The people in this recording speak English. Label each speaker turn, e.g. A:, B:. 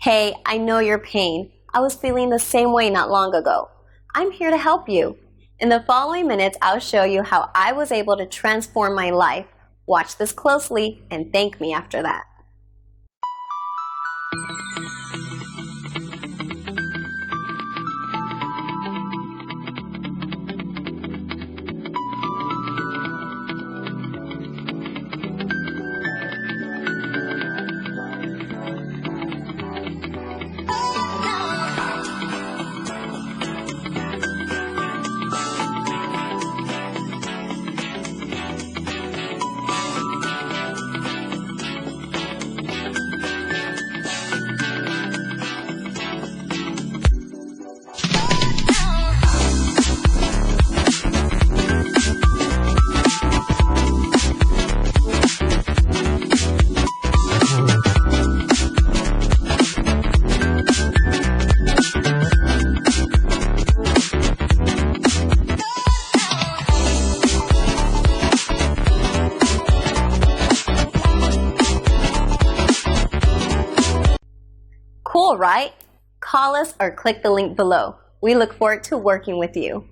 A: Hey, I know your pain. I was feeling the same way not long ago. I'm here to help you. In the following minutes, I'll show you how I was able to transform my life. Watch this closely and thank me after that. Cool, right? Call us or click the link below. We look forward to working with you.